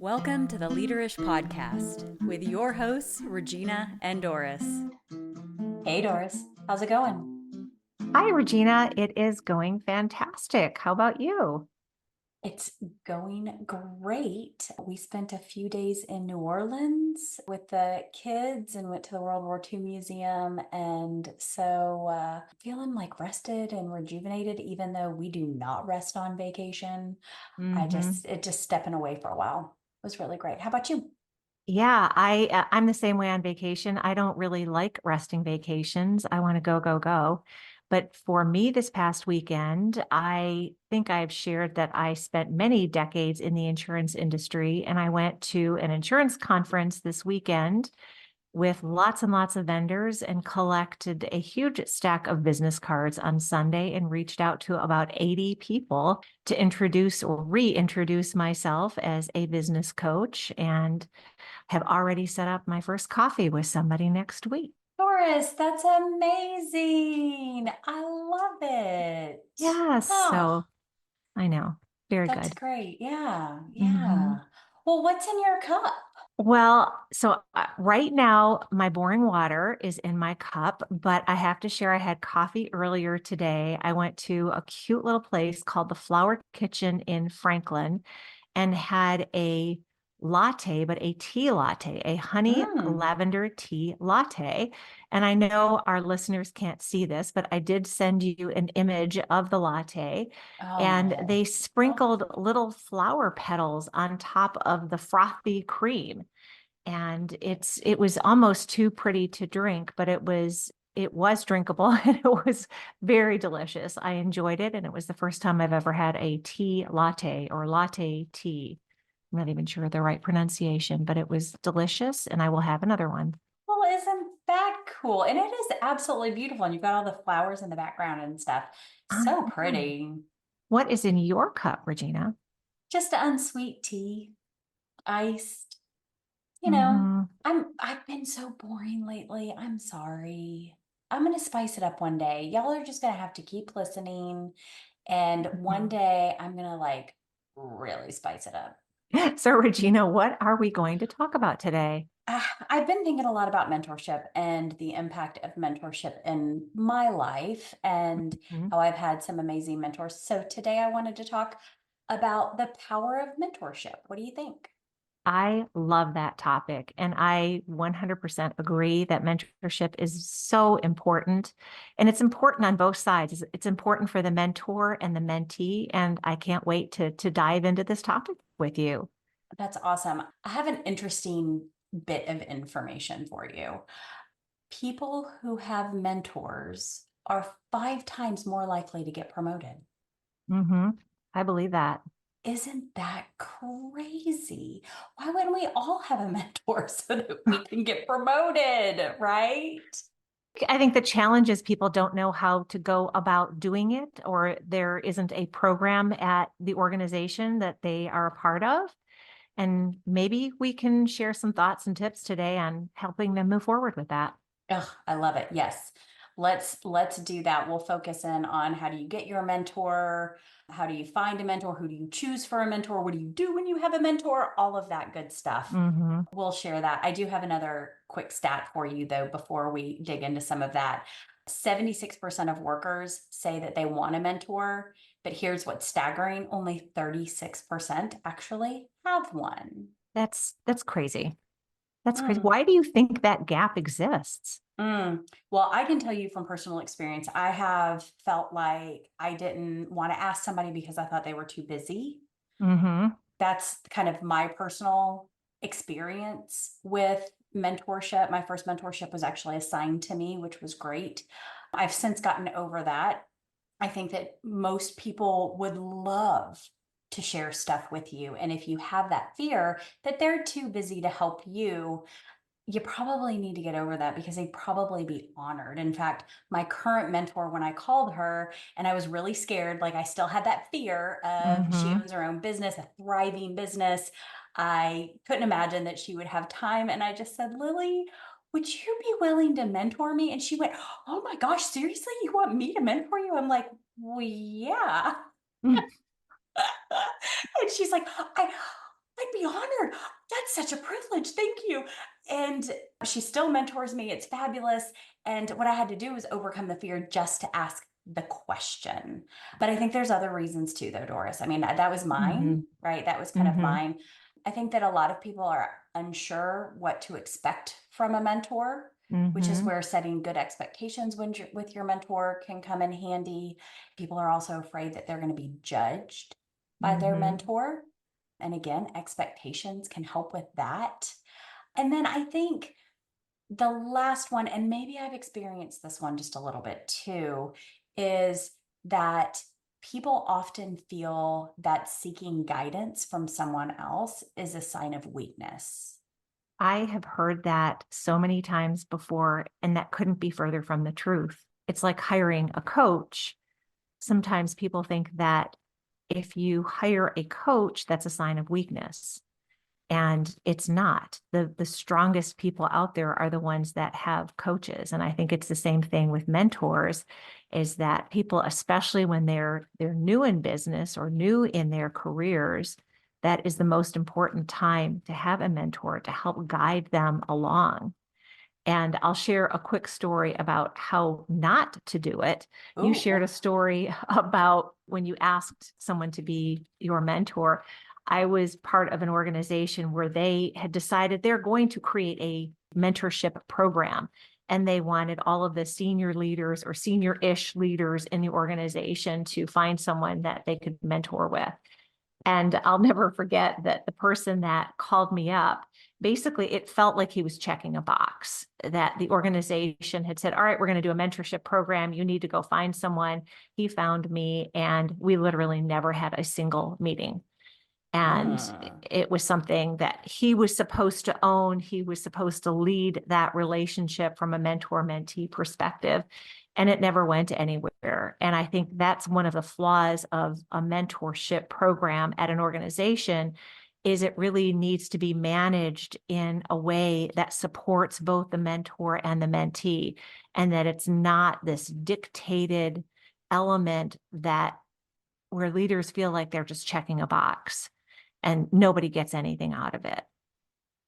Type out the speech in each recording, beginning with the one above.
Welcome to the Leaderish Podcast with your hosts, Regina and Doris. Hey, Doris. How's it going? Hi, Regina. It is going fantastic. How about you? It's going great. We spent a few days in New Orleans with the kids and went to the World War II Museum. And so feeling like rested and rejuvenated, even though we do not rest on vacation. It just stepping away for a while was really great. How about you? Yeah, I'm the same way on vacation. I don't really like resting vacations. I want to go, go, go. But for me this past weekend, I think I've shared that I spent many decades in the insurance industry, and I went to an insurance conference this weekend with lots and lots of vendors and collected a huge stack of business cards on Sunday and reached out to about 80 people to introduce or reintroduce myself as a business coach, and have already set up my first coffee with somebody next week. Doris, that's amazing. I love it. Yes, Oh, so I know. Very that's good. great. Yeah, Mhm. yeah. Well, what's in your cup? Right now, my boring water is in my cup, but I have to share I had coffee earlier today. I went to a cute little place called the Flower Kitchen in Franklin and had a latte, but a tea latte, a honey Mm. lavender tea latte. And I know our listeners can't see this, but I did send you an image of the latte. And Oh, they sprinkled little flower petals on top of the frothy cream. And it was almost too pretty to drink, but it was drinkable and it was very delicious. I enjoyed it, and it was the first time I've ever had a tea latte or latte tea. I'm not even sure the right pronunciation, but it was delicious, and I will have another one. well, isn't that cool? And it is absolutely beautiful. And you've got all the flowers in the background and stuff. I So know. pretty. What is in your cup, Regina? Just unsweet tea, iced. You know, Mm-hmm. I've been so boring lately. I'm sorry. I'm gonna spice it up one day. Y'all are just gonna have to keep listening. And one day I'm gonna like really spice it up. So, Regina, what are we going to talk about today? I've been thinking a lot about mentorship and the impact of mentorship in my life and Mhm. how I've had some amazing mentors. So today I wanted to talk about the power of mentorship. What do you think? I love that topic. And I 100% agree that mentorship is so important. And it's important on both sides. It's important for the mentor and the mentee. And I can't wait to dive into this topic with you. That's awesome. I have an interesting bit of information for you. People who have mentors are 5 times more likely to get promoted. Hmm. I believe that. Isn't that crazy? Why wouldn't we all have a mentor so that we can get promoted, right? I think the challenge is people don't know how to go about doing it, or there isn't a program at the organization that they are a part of. And maybe we can share some thoughts and tips today on helping them move forward with that. Ugh, I love it. Yes. Let's do that. We'll focus in on how do you get your mentor? How do you find a mentor? Who do you choose for a mentor? What do you do when you have a mentor? All of that good stuff. Hmm. We'll share that. I do have another quick stat for you though before we dig into some of that. 76% of workers say that they want a mentor, but here's what's staggering, only 36% actually have one. That's crazy. That's crazy. Mm. Why do you think that gap exists? Well, I can tell you from personal experience, I have felt like I didn't want to ask somebody because I thought they were too busy. Hmm. That's kind of my personal experience with mentorship. My first mentorship was actually assigned to me, which was great. I've since gotten over that. I think that most people would love to share stuff with you. And if you have that fear that they're too busy to help you, you probably need to get over that because they'd probably be honored. In fact, my current mentor, when I called her and I was really scared, like I still had that fear of she Hmm. owns her own business, a thriving business. I couldn't imagine that she would have time. And I just said, Lily, would you be willing to mentor me? And she went, oh my gosh, seriously? You want me to mentor you? I'm like, well, yeah. And she's like, I'd be honored. That's such a privilege. Thank you. And she still mentors me. It's fabulous. And what I had to do was overcome the fear just to ask the question. But I think there's other reasons too, though, Doris. I mean, that was mine, right? That was kind of mine. I think that a lot of people are unsure what to expect from a mentor, which is where setting good expectations with your mentor can come in handy. People are also afraid that they're going to be judged by their mentor. And again, expectations can help with that. And then I think the last one, and maybe I've experienced this one just a little bit too, is that people often feel that seeking guidance from someone else is a sign of weakness. I have heard that so many times before, and that couldn't be further from the truth. It's like hiring a coach. Sometimes people think that if you hire a coach, that's a sign of weakness. And it's not. The strongest people out there are the ones that have coaches. And I think it's the same thing with mentors, is that people, especially when they're new in business or new in their careers, that is the most important time to have a mentor to help guide them along. And I'll share a quick story about how not to do it. You shared a story about when you asked someone to be your mentor. I was part of an organization where they had decided they're going to create a mentorship program. And they wanted all of the senior leaders or senior-ish leaders in the organization to find someone that they could mentor with. And I'll never forget that the person that called me up, basically, it felt like he was checking a box, that the organization had said, all right, we're going to do a mentorship program. You need to go find someone. He found me, and we literally never had a single meeting. And it was something that he was supposed to own. He was supposed to lead that relationship from a mentor-mentee perspective, and it never went anywhere. And I think that's one of the flaws of a mentorship program at an organization, is it really needs to be managed in a way that supports both the mentor and the mentee, and that it's not this dictated element that where leaders feel like they're just checking a box and nobody gets anything out of it.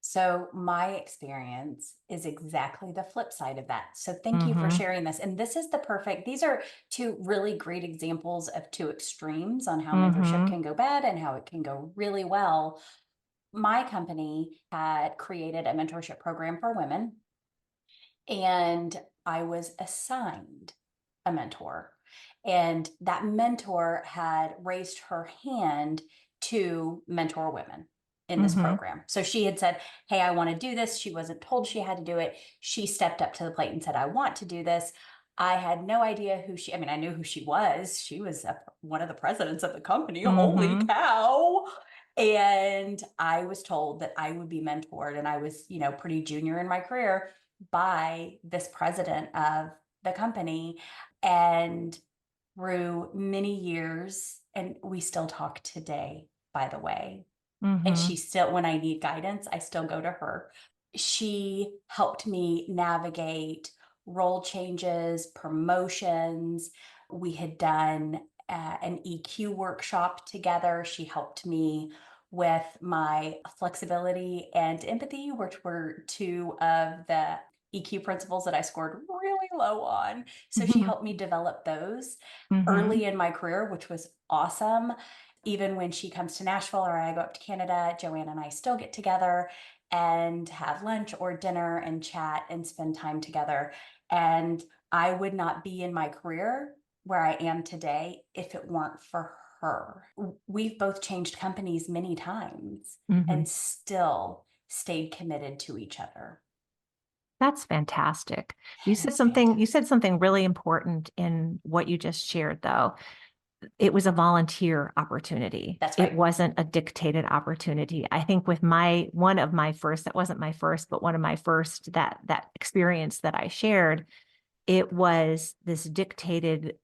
So my experience is exactly the flip side of that. So thank you for sharing this. And this is these are two really great examples of two extremes on how mentorship can go bad and how it can go really well. My company had created a mentorship program for women, and I was assigned a mentor. And that mentor had raised her hand to mentor women in this program. So she had said, hey, I want to do this. She wasn't told she had to do it. She stepped up to the plate and said, I want to do this. I had no idea I mean, I knew who she was. She was one of the presidents of the company. Holy cow. And I was told that I would be mentored, and I was, pretty junior in my career, by this president of the company. And through many years, and we still talk today, by the way. And she still, when I need guidance, I still go to her. She helped me navigate role changes, promotions. We had done an EQ workshop together. She helped me with my flexibility and empathy, which were two of the EQ principles that I scored really low on. So she helped me develop those early in my career, which was awesome. Even when she comes to Nashville or I go up to Canada, Joanne and I still get together and have lunch or dinner and chat and spend time together. And I would not be in my career where I am today if it weren't for her. We've both changed companies many times and still stayed committed to each other. That's fantastic. You said something really important in what you just shared, though. It was a volunteer opportunity. That's right. It wasn't a dictated opportunity. I think with one of my first, that wasn't my first, but one of my first, that experience that I shared, it was this dictated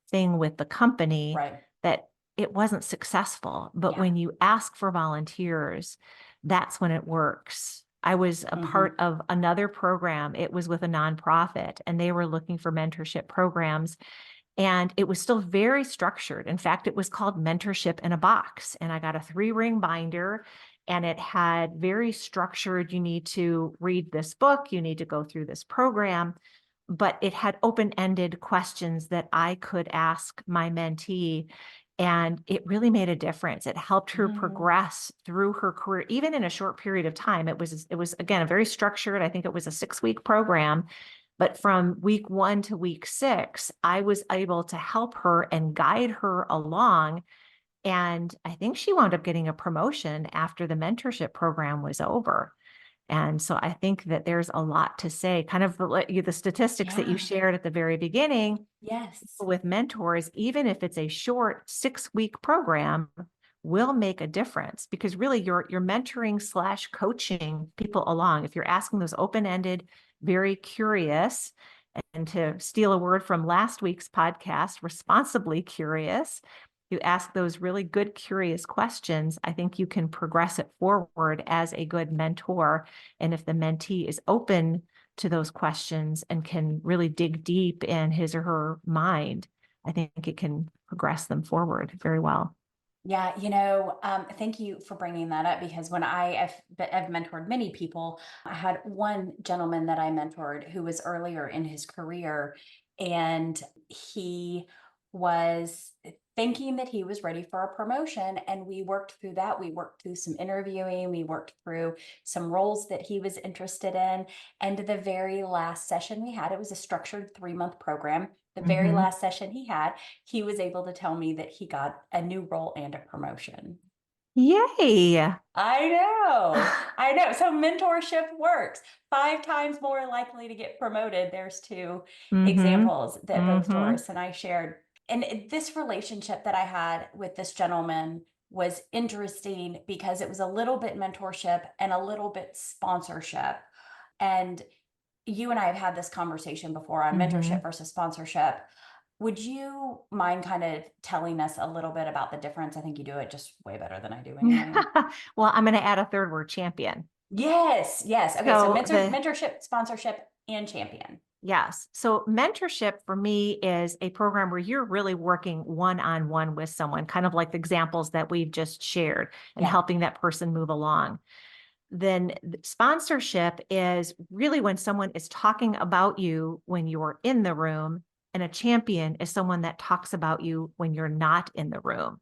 thing with the company, Right. that it wasn't successful. But when you ask for volunteers, that's when it works. I was a part of another program. It was with a nonprofit, and they were looking for mentorship programs. And it was still very structured. In fact, it was called Mentorship in a Box. And I got a 3-ring binder, And it had very structured, you need to read this book, you need to go through this program, but it had open-ended questions that I could ask my mentee. And it really made a difference. It helped her progress through her career, even in a short period of time. It was again, a very structured, I think it was a 6-week program. But from week 1 to week 6, I was able to help her and guide her along. And I think she wound up getting a promotion after the mentorship program was over. And so I think that there's a lot to say, kind of the statistics that you Yeah. shared at the very beginning. Yes. With mentors, even if it's a short 6-week program, will make a difference, because really you're mentoring / coaching people along. If you're asking those open-ended, very curious, and to steal a word from last week's podcast, responsibly curious, you ask those really good, curious questions, I think you can progress it forward as a good mentor. And if the mentee is open to those questions and can really dig deep in his or her mind, I think it can progress them forward very well. Yeah, thank you for bringing that up, because when I've mentored many people, I had one gentleman that I mentored who was earlier in his career, and he was thinking that he was ready for a promotion. And we worked through that. We worked through some interviewing, we worked through some roles that he was interested in. And the very last session we had, it was a structured 3-month program. The very last session he was able to tell me that he got a new role and a promotion. Yay. I know. I know. So mentorship works. 5 times more likely to get promoted. There's 2 examples that both Doris and I shared. And this relationship that I had with this gentleman was interesting because it was a little bit mentorship and a little bit sponsorship. And you and I have had this conversation before on mentorship versus sponsorship. Would you mind kind of telling us a little bit about the difference? I think you do it just way better than I do anyway. Well, I'm going to add a third word: champion. Yes, yes. Okay, so So mentorship, sponsorship, and champion. Yes. So mentorship for me is a program where you're really working one-on-one with someone, kind of like the examples that we've just shared, and Yeah. helping that person move along. Then sponsorship is really when someone is talking about you when you're in the room, and a champion is someone that talks about you when you're not in the room.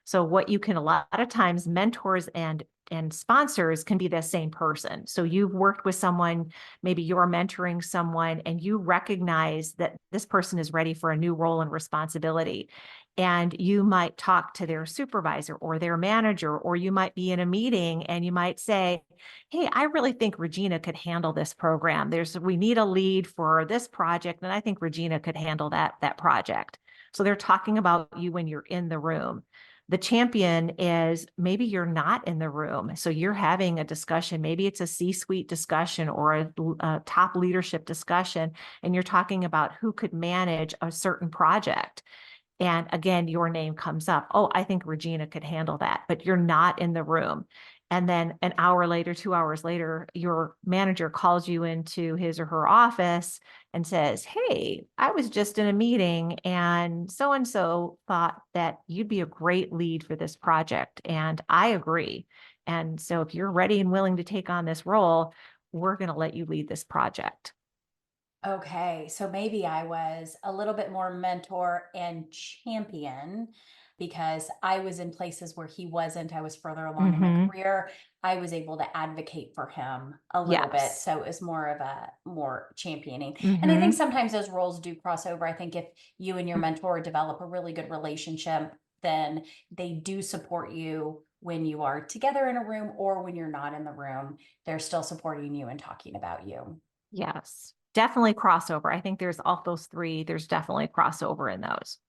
So what you can, a lot of times, mentors and sponsors can be the same person. So you've worked with someone, maybe you're mentoring someone, and you recognize that this person is ready for a new role and responsibility. And you might talk to their supervisor or their manager, or you might be in a meeting and you might say, hey, I really think Regina could handle this program. We need a lead for this project, and I think Regina could handle that project. So they're talking about you when you're in the room. The champion is maybe you're not in the room. So you're having a discussion. Maybe it's a C-suite discussion or a top leadership discussion, and you're talking about who could manage a certain project. And again, your name comes up. Oh, I think Regina could handle that, but you're not in the room. And then an hour later, 2 hours later, your manager calls you into his or her office and says, hey, I was just in a meeting and so thought that you'd be a great lead for this project. And I agree. And so if you're ready and willing to take on this role, we're going to let you lead this project. Okay, so maybe I was a little bit more mentor and champion because I was in places where he wasn't. I was further along in my career. I was able to advocate for him a little bit. Yes. So it was more of a more championing. And I think sometimes those roles do cross over. I think if you and your mentor develop a really good relationship, then they do support you when you are together in a room or when you're not in the room. They're still supporting you and talking about you. Yes, definitely crossover. I think there's all those 3. There's definitely crossover in those.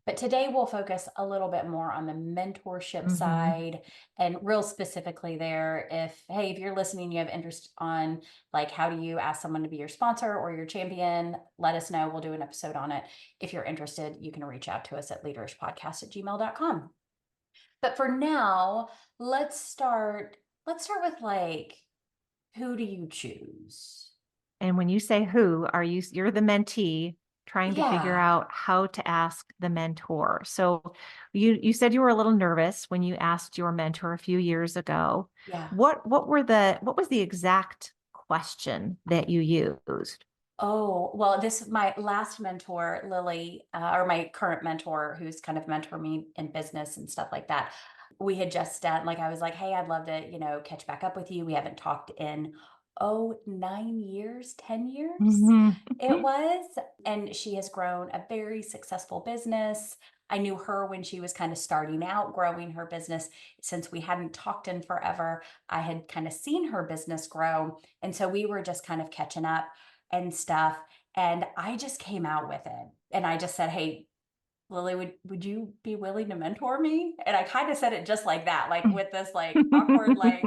But today we'll focus a little bit more on the mentorship side, and real specifically there, if you're listening, you have interest on like, how do you ask someone to be your sponsor or your champion, let us know. We'll do an episode on it. If you're interested, you can reach out to us at leaderishpodcast@gmail.com. But for now, let's start with like, who do you choose? And when you say who, you're the mentee. trying to figure Yeah. out how to ask the mentor. So you said you were a little nervous when you asked your mentor a few years ago. Yeah. What was the exact question that you used? Oh, well, my last mentor, Lily, or my current mentor, who's kind of mentor me in business and stuff like that. We had just done, like, I was like, hey, I'd love to, catch back up with you. We haven't talked in, 9 years, 10 years Mhm. it was. And she has grown a very successful business. I knew her when she was kind of starting out growing her business. Since we hadn't talked in forever, I had kind of seen her business grow. And so we were just kind of catching up and stuff. And I just came out with it. And I just said, hey, Lily, would you be willing to mentor me? And I kind of said it just like that, like with this like awkward, like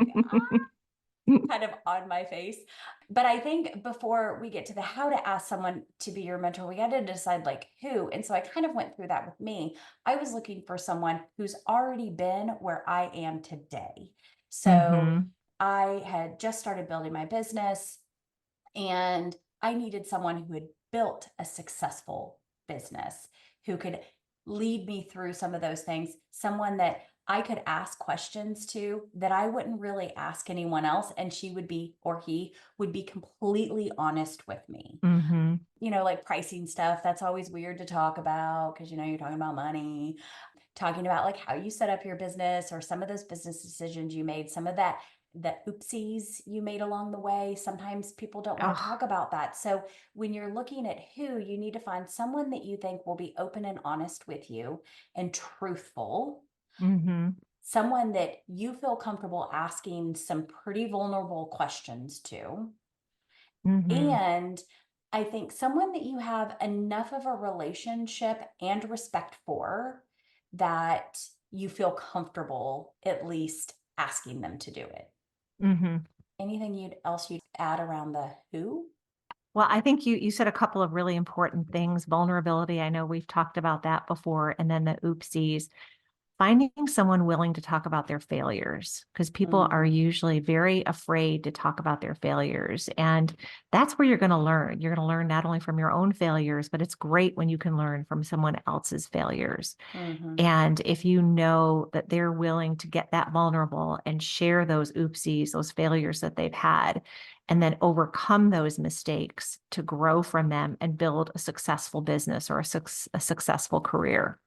kind of on my face. But I think before we get to the how to ask someone to be your mentor, we got to decide like who. And so I kind of went through that with me. I was looking for someone who's already been where I am today. So Mhm. I had just started building my business, and I needed someone who had built a successful business, who could lead me through some of those things, someone that I could ask questions to that I wouldn't really ask anyone else. And she would be, or he would be completely honest with me. Mhm. Like pricing stuff, that's always weird to talk about because, you're talking about money, talking about like how you set up your business or some of those business decisions you made, some of that the oopsies you made along the way. Sometimes people don't want to Oh. talk about that. So when you're looking at who, you need to find someone that you think will be open and honest with you and truthful, Mhm. someone that you feel comfortable asking some pretty vulnerable questions to. Mhm. And I think someone that you have enough of a relationship and respect for that you feel comfortable at least asking them to do it. Mhm. Anything else you'd add around the who? Well, I think you said a couple of really important things. Vulnerability, I know we've talked about that before, and then the oopsies. Finding someone willing to talk about their failures, because people are Mm-hmm. usually very afraid to talk about their failures. And that's where you're going to learn. You're going to learn not only from your own failures, but it's great when you can learn from someone else's failures. Mm-hmm. And if you know that they're willing to get that vulnerable and share those oopsies, those failures that they've had, and then overcome those mistakes to grow from them and build a successful business or a successful career.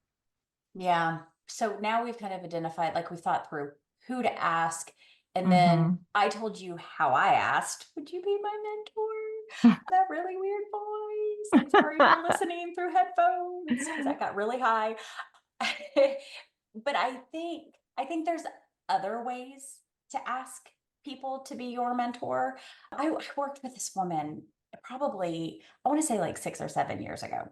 Yeah. So now we've kind of identified, like we thought through who to ask. And then Hmm. I told you how I asked, would you be my mentor? That really weird voice. I'm sorry if you're listening through headphones because that got really high. But I think there's other ways to ask people to be your mentor. I worked with this woman probably, I want to say like 6 or 7 years ago.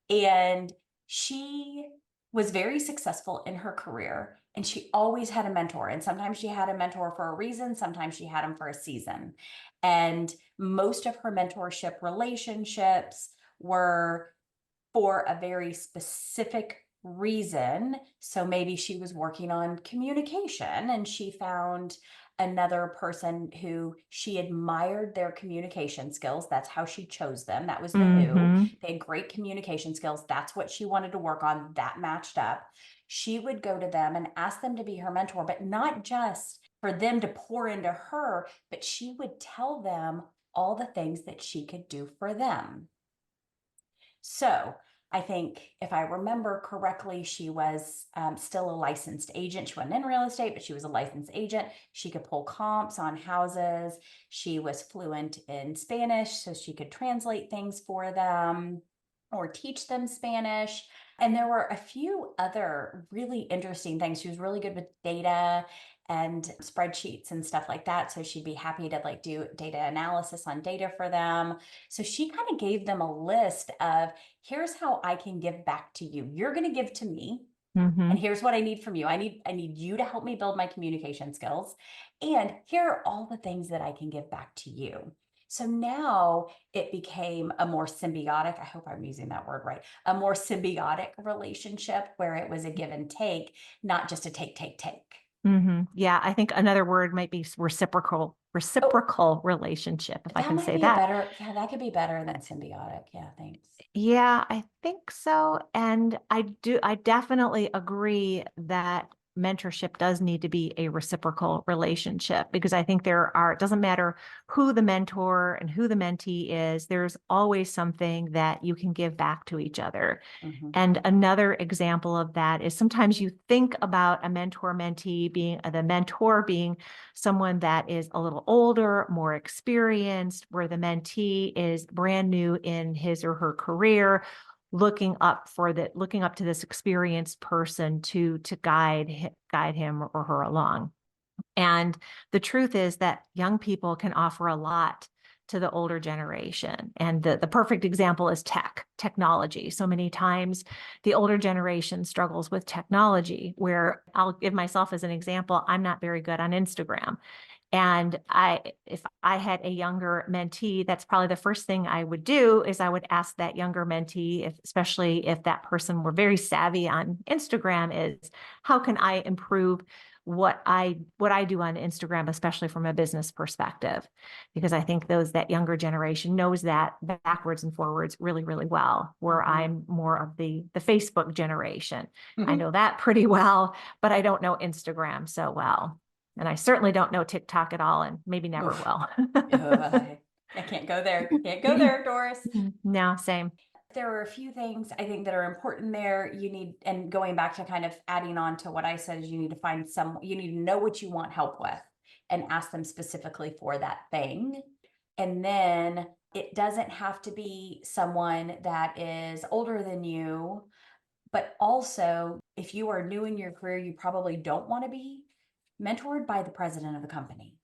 And she was very successful in her career, and she always had a mentor. And sometimes she had a mentor for a reason, sometimes she had him for a season. And most of her mentorship relationships were for a very specific reason. So maybe she was working on communication and she found another person who she admired their communication skills. That's how she chose them. That was the who. Hmm. They had great communication skills. That's what she wanted to work on. That matched up. She would go to them and ask them to be her mentor, but not just for them to pour into her, but she would tell them all the things that she could do for them. So I think if I remember correctly, she was still a licensed agent. She wasn't in real estate, but she was a licensed agent. She could pull comps on houses. She was fluent in Spanish, so she could translate things for them or teach them Spanish. And there were a few other really interesting things. She was really good with data and spreadsheets and stuff like that. So she'd be happy to like do data analysis on data for them. So she kind of gave them a list of, here's how I can give back to you. You're going to give to me. And Hmm. here's what I need from you. I need you to help me build my communication skills. And here are all the things that I can give back to you. So now it became a more symbiotic, I hope I'm using that word right, a more symbiotic relationship where it was a give and take, not just a take, take, take. Hmm. Yeah, I think another word might be reciprocal. reciprocal relationship, if I That can might say be a that. better, yeah, that could be better than symbiotic. Yeah, thanks. Yeah, I think so. And I definitely agree that mentorship does need to be a reciprocal relationship, because I think it doesn't matter who the mentor and who the mentee is, there's always something that you can give back to each other. Mhm. And another example of that is sometimes you think about a mentor mentee being the mentor being someone that is a little older, more experienced, where the mentee is brand new in his or her career, looking up to this experienced person to guide him or her along. And the truth is that young people can offer a lot to the older generation. And the perfect example is technology. So many times the older generation struggles with technology, where I'll give myself as an example. I'm not very good on Instagram. And if I had a younger mentee, that's probably the first thing I would do is I would ask that younger mentee, especially if that person were very savvy on Instagram, is how can I improve what I do on Instagram, especially from a business perspective, because I think that younger generation knows that backwards and forwards really, really well, where I'm more of the Facebook generation. I know that pretty well, but I don't know Instagram so well. And I certainly don't know TikTok at all, and maybe never will. I can't go there. Can't go there, Doris. No, same. There are a few things I think that are important there. You need, and going back to kind of adding on to what I said, is you need to you need to know what you want help with and ask them specifically for that thing. And then it doesn't have to be someone that is older than you, but also if you are new in your career, you probably don't want to be mentored by the president of the company,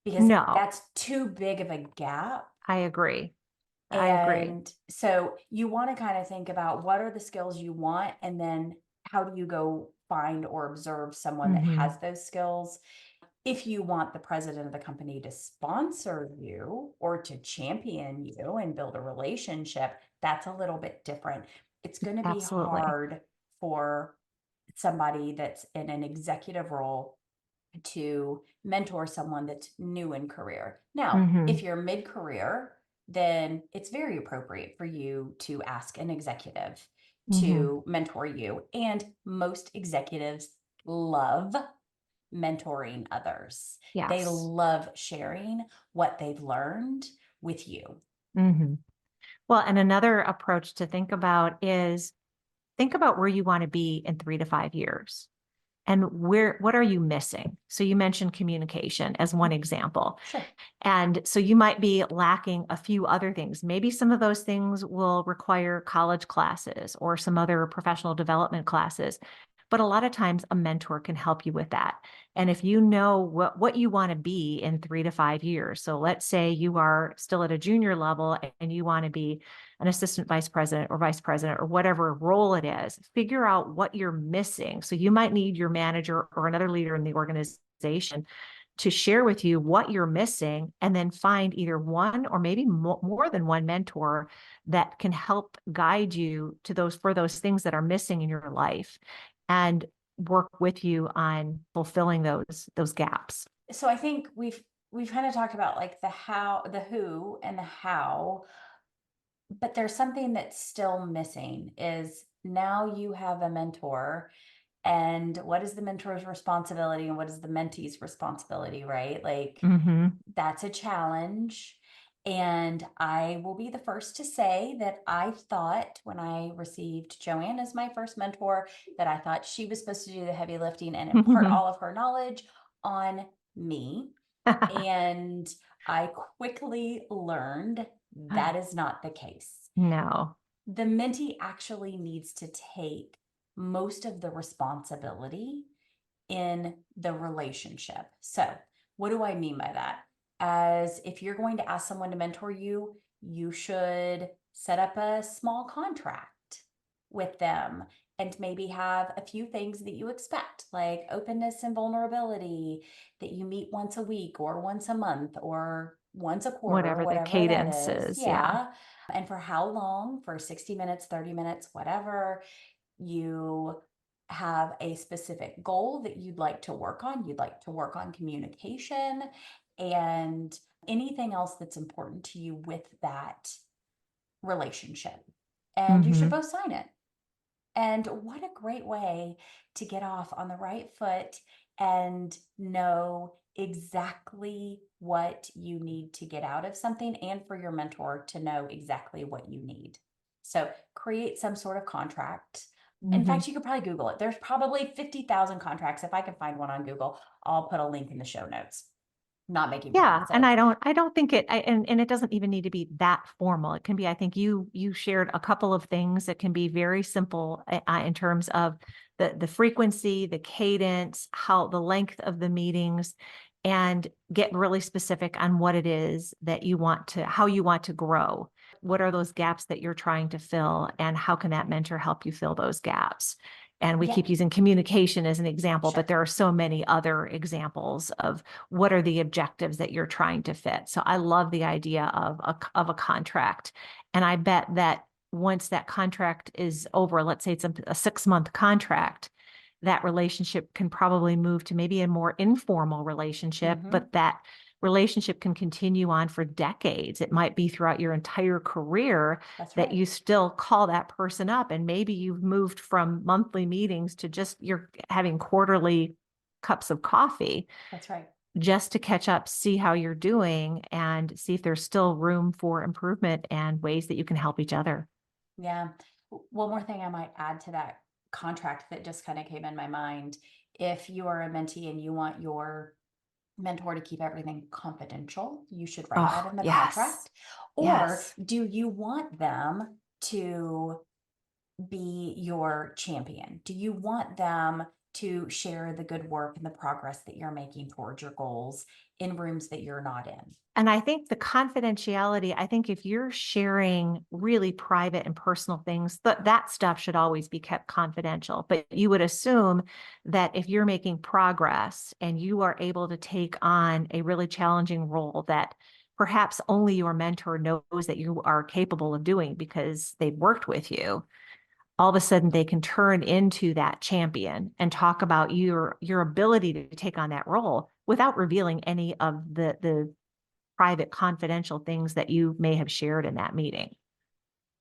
because No, that's too big of a gap. I agree. I agree. And so you want to kind of think about what are the skills you want, and then how do you go find or observe someone that has those skills. If you want the president of the company to sponsor you or to champion you and build a relationship, that's a little bit different. It's going to be Absolutely. hard for somebody that's in an executive role to mentor someone that's new in career. Now, if you're mid-career, then it's very appropriate for you to ask an executive to mentor you. And most executives love mentoring others. Yes. They love sharing what they've learned with you. Well, and another approach to think about is think about where you want to be in 3 to 5 years. And what are you missing? So you mentioned communication as one example. Sure. And so you might be lacking a few other things. Maybe some of those things will require college classes or some other professional development classes. But a lot of times a mentor can help you with that. And if you know what you want to be in 3 to 5 years, so let's say you are still at a junior level and you want to be an assistant vice president or whatever role it is, figure out what you're missing. So you might need your manager or another leader in the organization to share with you what you're missing, and then find either one or maybe more than one mentor that can help guide you to those things that are missing in your life, and work with you on fulfilling those gaps. So I think we've kind of talked about like the who and the how, but there's something that's still missing. Is now you have a mentor, and what is the mentor's responsibility and what is the mentee's responsibility, right? Like that's a challenge. And I will be the first to say that I thought when I received Joanne as my first mentor, that I thought she was supposed to do the heavy lifting and impart all of her knowledge on me. And I quickly learned that is not the case. No. The mentee actually needs to take most of the responsibility in the relationship. So, what do I mean by that? As if you're going to ask someone to mentor you, you should set up a small contract with them and maybe have a few things that you expect, like openness and vulnerability, that you meet once a week or once a month or once a quarter, Whatever the whatever cadence that is. is. Yeah. And for how long? For 60 minutes, 30 minutes, whatever. You have a specific goal that you'd like to work on. You'd like to work on communication and anything else that's important to you with that relationship. And you should Mm-hmm. both sign it. And what a great way to get off on the right foot and know exactly what you need to get out of something, and for your mentor to know exactly what you need. So create some sort of contract. In Mm-hmm. fact, you could probably Google it. There's probably 50,000 contracts. If I can find one on Google, I'll put a link in the show notes. Not making Yeah. And promises. I don't think and it doesn't even need to be that formal. It can be, I think you shared a couple of things that can be very simple in terms of the frequency, the cadence, how the length of the meetings, and get really specific on what it is that how you want to grow. What are those gaps that you're trying to fill, and how can that mentor help you fill those gaps? And we Yeah, keep using communication as an example, but sure. there are so many other examples of what are the objectives that you're trying to fit. So I love the idea of a contract. And I bet that once that contract is over, let's say it's a 6-month contract, that relationship can probably move to maybe a more informal relationship, Mm-hmm. but that relationship can continue on for decades. It might be throughout your entire career That's that right. you still call that person up. And maybe you've moved from monthly meetings to just you're having quarterly cups of coffee That's right. just to catch up, see how you're doing, and see if there's still room for improvement and ways that you can help each other. Yeah. One more thing I might add to that contract that just kind of came in my mind. If you are a mentee and you want your mentor to keep everything confidential, you should write that Oh, in the yes. contract. Or Yes. do you want them to be your champion? Do you want them to share the good work and the progress that you're making towards your goals in rooms that you're not in? And I think the confidentiality, I think if you're sharing really private and personal things, that stuff should always be kept confidential. But you would assume that if you're making progress and you are able to take on a really challenging role that perhaps only your mentor knows that you are capable of doing because they've worked with you, all of a sudden they can turn into that champion and talk about your ability to take on that role without revealing any of the private confidential things that you may have shared in that meeting.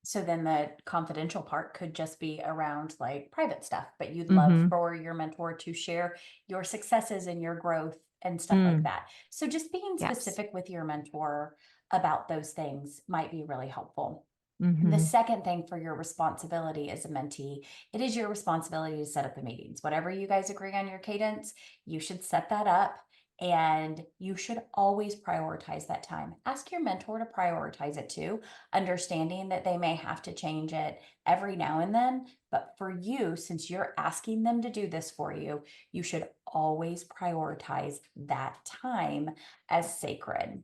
So then the confidential part could just be around like private stuff, but you'd love Mm-hmm. for your mentor to share your successes and your growth and stuff like Mm, that. So just being yes. specific with your mentor about those things might be really helpful. The Mm-hmm. second thing for your responsibility as a mentee, it is your responsibility to set up the meetings. Whatever you guys agree on your cadence, you should set that up, and you should always prioritize that time. Ask your mentor to prioritize it too, understanding that they may have to change it every now and then. But for you, since you're asking them to do this for you, you should always prioritize that time as sacred.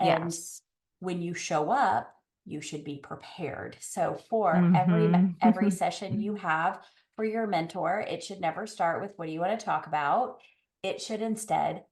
And Yes. when you show up, you should be prepared. So for every Mm-hmm. session you have for your mentor, it should never start with what do you want to talk about? It should instead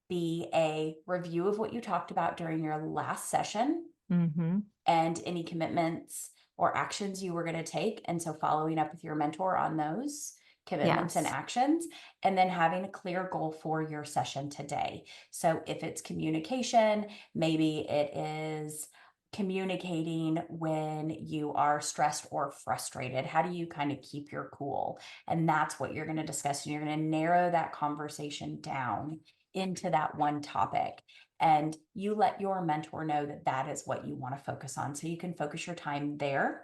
be a review of what you talked about during your last session Mm-hmm. and any commitments or actions you were going to take. And so following up with your mentor on those commitments and Yes. actions, and then having a clear goal for your session today. So if it's communication, maybe it is communicating when you are stressed or frustrated. How do you kind of keep your cool? And that's what you're going to discuss. And you're going to narrow that conversation down into that one topic. And you let your mentor know that that is what you want to focus on. So you can focus your time there.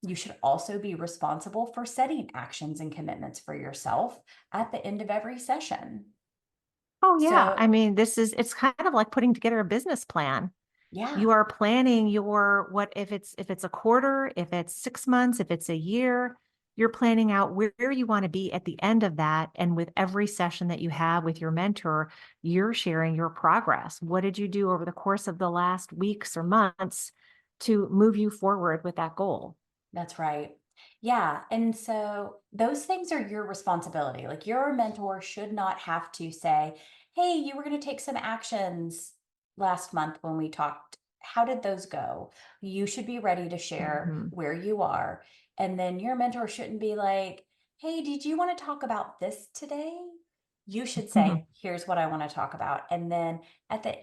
You should also be responsible for setting actions and commitments for yourself at the end of every session. Oh, yeah. So, I mean, it's kind of like putting together a business plan. yeah, You are planning your what if it's a quarter, if it's 6 months, if it's a year, you're planning out where you want to be at the end of that. And with every session that you have with your mentor, you're sharing your progress. What did you do over the course of the last weeks or months to move you forward with that goal? that's right. Yeah. And so those things are your responsibility. Like your mentor should not have to say, hey, you were going to take some actions last month when we talked. How did those go? You should be ready to share Mhm. where you are. And then your mentor shouldn't be like, hey, did you want to talk about this today? You should say, here's what I want to talk about. And then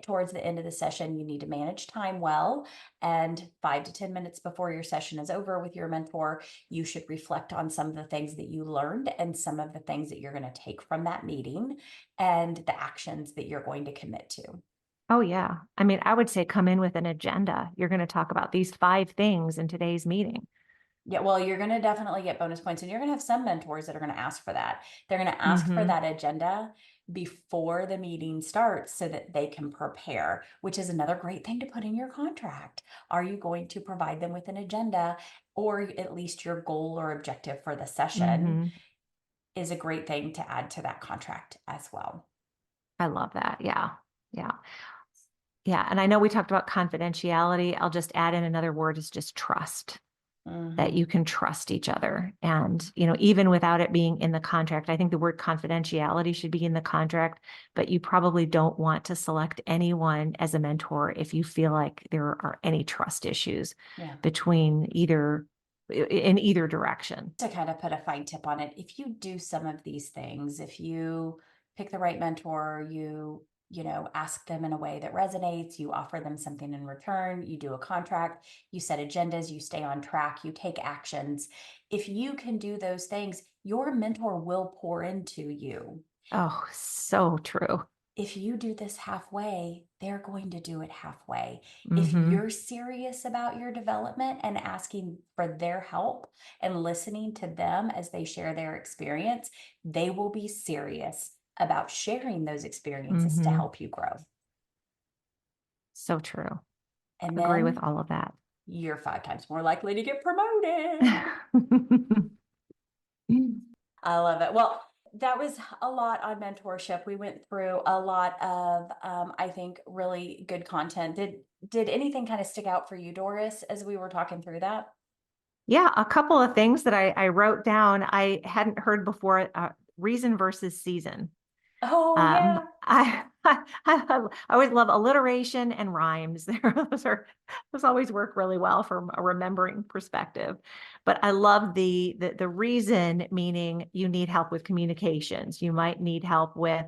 towards the end of the session, you need to manage time well. And 5 to 10 minutes before your session is over with your mentor, you should reflect on some of the things that you learned and some of the things that you're going to take from that meeting and the actions that you're going to commit to. Oh, yeah. I mean, I would say come in with an agenda. You're going to talk about these 5 things in today's meeting. Yeah, well, you're going to definitely get bonus points, and you're going to have some mentors that are going to ask for that. They're going to ask for that agenda before the meeting starts so that they can prepare, which is another great thing to put in your contract. Are you going to provide them with an agenda, or at least your goal or objective for the session is a great thing to add to that contract as well. I love that. Yeah. Yeah. Yeah. And I know we talked about confidentiality. I'll just add in another word is just trust. That you can trust each other. And, even without it being in the contract, I think the word confidentiality should be in the contract, but you probably don't want to select anyone as a mentor if you feel like there are any trust issues between in either direction. To kind of put a fine tip on it, if you do some of these things, if you pick the right mentor, you ask them in a way that resonates, you offer them something in return, you do a contract, you set agendas, you stay on track, you take actions. If you can do those things, your mentor will pour into you. Oh, so true. If you do this halfway, they're going to do it halfway. If you're serious about your development and asking for their help and listening to them as they share their experience, they will be serious about sharing those experiences to help you grow. So true. And Agree with then all of that. you're 5 times more likely to get promoted. I love it. Well, that was a lot on mentorship. We went through a lot of, I think, really good content. Did anything kind of stick out for you, Doris, as we were talking through that? Yeah, a couple of things that I wrote down I hadn't heard before, reason versus season. Oh, yeah. I always love alliteration and rhymes. Those always work really well from a remembering perspective. But I love the reason, meaning you need help with communications. You might need help with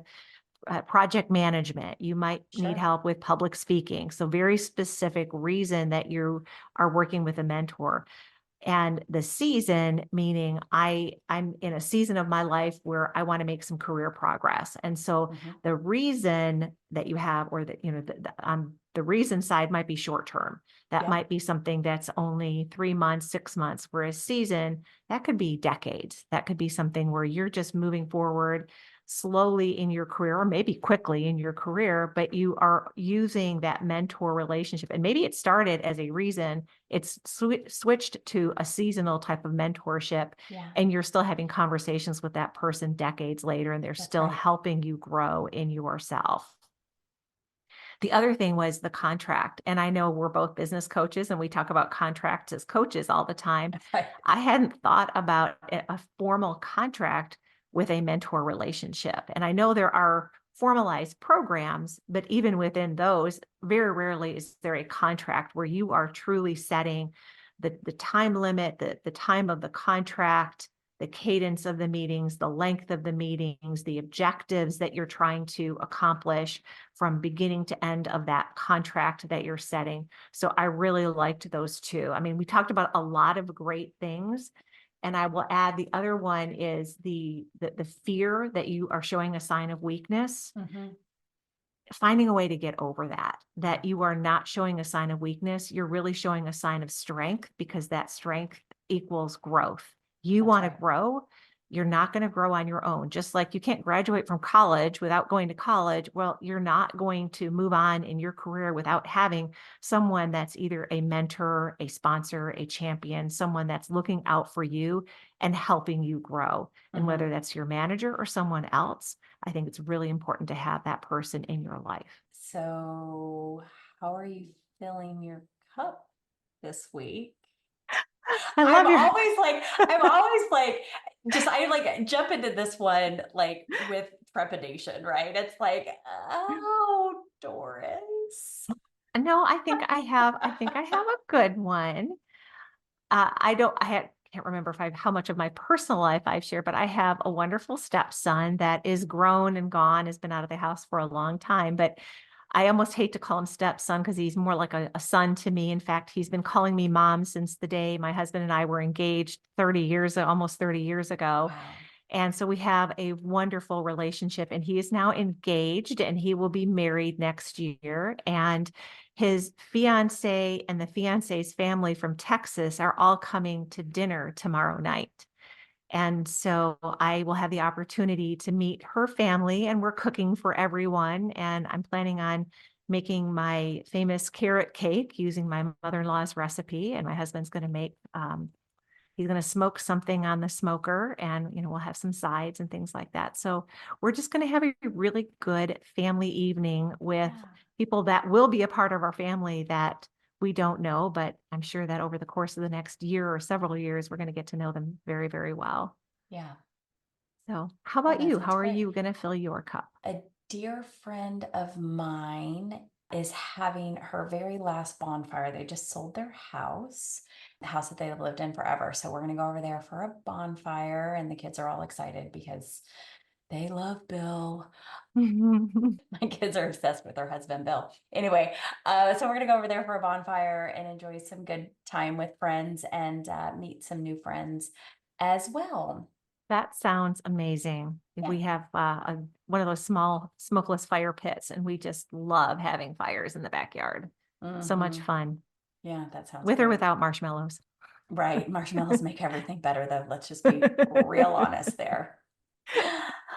project management. You might need help with public speaking. So very specific reason that you are working with a mentor. And the season, meaning I'm in a season of my life where I want to make some career progress. And so the reason that you have, or that, the reason side might be short term. That might be something that's only 3 months, 6 months, whereas season, that could be decades. That could be something where you're just moving forward slowly in your career, or maybe quickly in your career, but you are using that mentor relationship. And maybe it started as a reason, it's switched to a seasonal type of mentorship, and you're still having conversations with that person decades later, and they're still helping you grow in yourself. The other thing was the contract. And I know we're both business coaches and we talk about contracts as coaches all the time. I hadn't thought about a formal contract with a mentor relationship. And I know there are formalized programs, but even within those, very rarely is there a contract where you are truly setting the time limit, the time of the contract, the cadence of the meetings, the length of the meetings, the objectives that you're trying to accomplish from beginning to end of that contract that you're setting. So I really liked those two. I mean, we talked about a lot of great things. And I will add the other one is the fear that you are showing a sign of weakness. Finding a way to get over that you are not showing a sign of weakness. You're really showing a sign of strength, because that strength equals growth. You want to grow. You're not going to grow on your own. Just like you can't graduate from college without going to college. Well, you're not going to move on in your career without having someone that's either a mentor, a sponsor, a champion, someone that's looking out for you and helping you grow. And whether that's your manager or someone else, I think it's really important to have that person in your life. So how are you filling your cup this week? I'm always like, I like jump into this one like with trepidation, right? It's like, oh, Doris. No, I think I have a good one. I can't remember how much of my personal life I've shared, but I have a wonderful stepson that is grown and gone, has been out of the house for a long time, but I almost hate to call him stepson because he's more like a son to me. In fact, he's been calling me mom since the day my husband and I were engaged almost 30 years ago. Wow. And so we have a wonderful relationship, and he is now engaged and he will be married next year. And his fiance and the fiance's family from Texas are all coming to dinner tomorrow night. And so I will have the opportunity to meet her family, and we're cooking for everyone. And I'm planning on making my famous carrot cake using my mother-in-law's recipe. And my husband's going to he's going to smoke something on the smoker, and, we'll have some sides and things like that. So we're just going to have a really good family evening with Yeah. people that will be a part of our family that we don't know, but I'm sure that over the course of the next year or several years, we're going to get to know them very, very well. Yeah. So how Oh, about that you? sounds How are great. you going to fill your cup? A dear friend of mine is having her very last bonfire. They just sold their house, the house that they've lived in forever. So we're going to go over there for a bonfire, and the kids are all excited because they love Bill. My kids are obsessed with her husband, Bill. Anyway, so we're going to go over there for a bonfire and enjoy some good time with friends and meet some new friends as well. That sounds amazing. Yeah. We have one of those small smokeless fire pits, and we just love having fires in the backyard. So much Mhm. fun, Yeah, that sounds with or great. without marshmallows. Right. Marshmallows make everything better, though. Let's just be real honest there.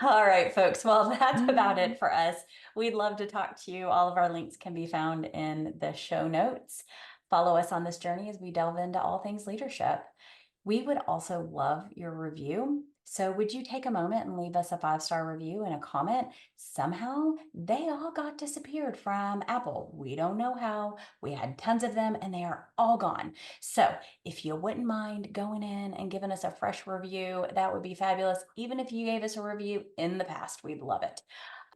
All right, folks. Well, that's about it for us. We'd love to talk to you. All of our links can be found in the show notes. Follow us on this journey as we delve into all things leadership. We would also love your review. So, would you take a moment and leave us a 5-star review and a comment? Somehow they all got disappeared from Apple. We don't know how. We had tons of them and they are all gone. So, if you wouldn't mind going in and giving us a fresh review, that would be fabulous. Even if you gave us a review in the past, we'd love it.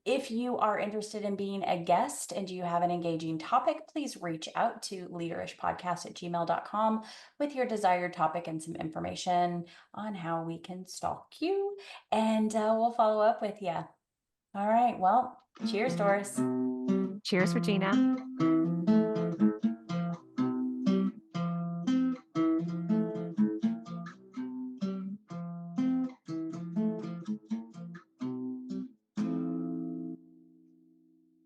If you are interested in being a guest and you have an engaging topic, please reach out to leaderishpodcast@gmail.com with your desired topic and some information on how we can stalk you. And we'll follow up with you. All right. Well, cheers, Doris. Cheers, Regina.